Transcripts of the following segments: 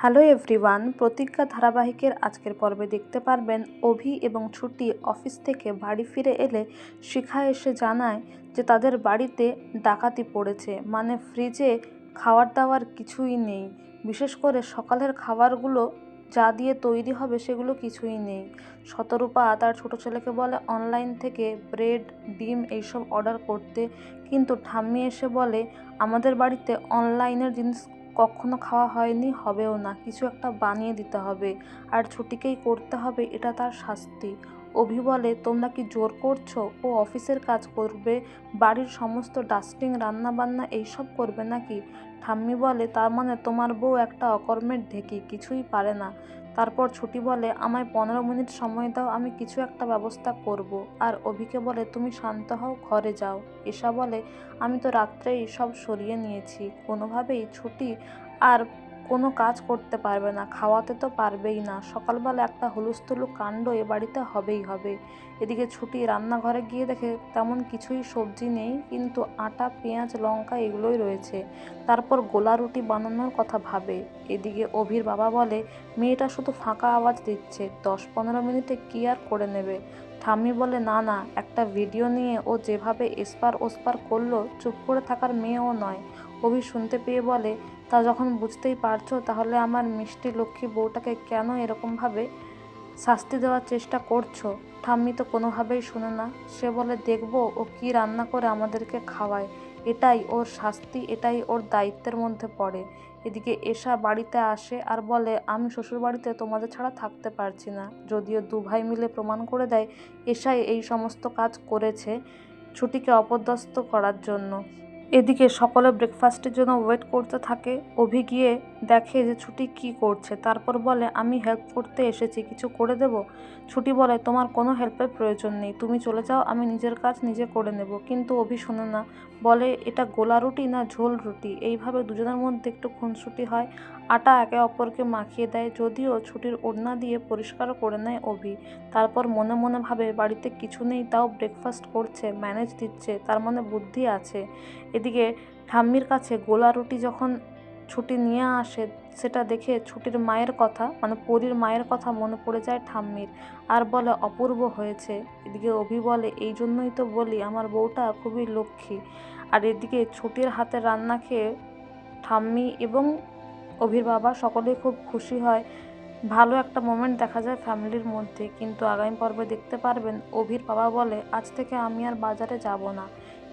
Hello everyone, প্রতিজ্ঞা ধারাবাহিকের আজকের পর্বে দেখতে পারবেন অভি এবং ছুটি অফিস থেকে বাড়ি ফিরে এলে শিখা এসে জানায় যে তাদের বাড়িতে ডাকাতি পড়েছে। মানে ফ্রিজে খাবার দাবার কিছুই নেই, বিশেষ করে সকালের খাবারগুলো যা দিয়ে তৈরি হবে সেগুলো কিছুই নেই। শতরূপা তার ছোট ছেলেকে বলে অনলাইন থেকে ব্রেড, ডিম এইসব অর্ডার করতে, কিন্তু ঠাম্মি এসে বলে আমাদের বাড়িতে অনলাইনের জিনিস কখনো খাওয়া হয়নি, হবেও না, কিছু একটা বানিয়ে দিতে হবে, আর ছুটিকেই করতে হবে, এটা তার শাস্তি। অভি বলে তোমরা কি জোর করছো? ও অফিসের কাজ করবে, বাড়ির সমস্ত ডাস্টিং, রান্নাবান্না এইসব করবে নাকি? ঠাম্মি বলে তার মানে তোমার বউ একটা অকর্মের ঢেকি, কিছুই পারে না। তারপর ছুটি বলে আমায় 15 মিনিট সময় দাও, আমি কিছু একটা ব্যবস্থা করব। আর অভিকে বলে তুমি শান্ত হও, ঘরে যাও। এসা বলে আমি তো রাত্রেই সব সরিয়ে নিয়েছি, কোনোভাবেই ছুটি আর কোনো কাজ করতে পারবে না, খাওয়াতে তো পারবেই না, সকালবেলা একটা হুলস্থুলু কাণ্ড এ বাড়িতে হবেই হবে। এদিকে ছুটি রান্নাঘরে গিয়ে দেখে তেমন কিছুই সবজি নেই, কিন্তু আটা, পেঁয়াজ, লঙ্কা এগুলোই রয়েছে। তারপর গোলা রুটি বানানোর কথা ভাবে। এদিকে অভির বাবা বলে মেয়েটা শুধু ফাঁকা আওয়াজ দিচ্ছে, 10-15 মিনিটে কি আর করে নেবে। ঠাম্মি বলে না না, একটা ভিডিও নিয়ে ও যেভাবে এসপার ওসপার করলো, চুপ করে থাকার মেয়েও নয়। অভি শুনতে পেয়ে বলে তা যখন বুঝতেই পারছো, তাহলে আমার মিষ্টি লক্ষ্মী বউটাকে কেন এরকমভাবে শাস্তি দেওয়ার চেষ্টা করছো? ঠাম্মি তো কোনোভাবেই শোনে না। সে বলে দেখবো ও কি রান্না করে আমাদেরকে খাওয়ায়, এটাই ওর শাস্তি, এটাই ওর দায়িত্বের মধ্যে পড়ে। এদিকে এসা বাড়িতে আসে আর বলে আমি শ্বশুরবাড়িতে তোমাদের ছাড়া থাকতে পারছি না। যদিও দুভাই মিলে প্রমাণ করে দেয় এসাই এই সমস্ত কাজ করেছে ছুটিকে অপদস্থ করার জন্য। এদিকে সকলে ব্রেকফাস্টের জন্য ওয়েট করতে থাকে। অভি গিয়ে দেখে যে ছুটি কি করছে, তারপর বলে আমি হেল্প করতে এসেছি, কিছু করে দেব? ছুটি বলে তোমার কোনো হেল্পের প্রয়োজন নেই, তুমি চলে যাও, আমি নিজের কাজ নিজে করে নেব। কিন্তু অভি শোনে না, বলে এটা গোলা রুটি না ঝোল রুটি। এইভাবে দুজনের মধ্যে একটু খুনসুটি হয়। আটা একে অপরকে মাখিয়ে দেয়, যদিও ছুটির ওড়না দিয়ে পরিষ্কার করে নেয় অভি। তারপর মনে মনে ভাবে বাড়িতে কিছু নেই, তাও ব্রেকফাস্ট করছে, ম্যানেজ দিচ্ছে, তার মানে বুদ্ধি আছে। এদিকে ঠাম্মির কাছে গোলা রুটি যখন ছুটি নিয়ে আসে, সেটা দেখে ছুটির মায়ের কথা, মানে পরীর মায়ের কথা মনে পড়ে যায় ঠাম্মির, আর বলে অপূর্ব হয়েছে। এদিকে অভি বলে এই জন্যই তো বলি আমার বউটা খুবই লক্ষ্মী। আর এদিকে ছুটির হাতে রান্না খেয়ে ঠাম্মি এবং অভির বাবা সকলেই খুব খুশি হয়। ভালো একটা মোমেন্ট দেখা যায় ফ্যামিলির মধ্যে। কিন্তু আগামী পর্বে দেখতে পারবেন অভির বাবা বলে আজ থেকে আমি আর বাজারে যাব না।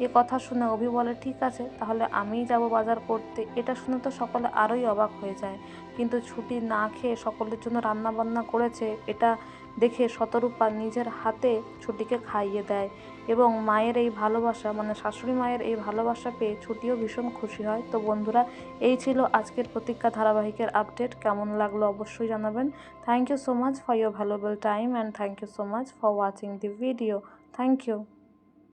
এ কথা শুনে অভি বলে ঠিক আছে, তাহলে আমিই যাব বাজার করতে। এটা শুনে তো সকলে আরোই অবাক হয়ে যায়। কিন্তু ছুটি না খেয়ে সকলের জন্য রান্না বান্না করেছে, এটা দেখে শতরূপা নিজের হাতে ছুটিকে খাইয়ে দেয়। এবং মায়ের এই ভালোবাসা, মানে শাশুড়ি মায়ের এই ভালোবাসা পেয়ে ছুটিও ভীষণ খুশি হয়। তো বন্ধুরা, এই ছিল আজকের প্রতিজ্ঞা ধারাবাহিকের আপডেট। কেমন লাগলো অবশ্যই জানাবেন। Thank you so much for your valuable time and thank you so much for watching the video. Thank you.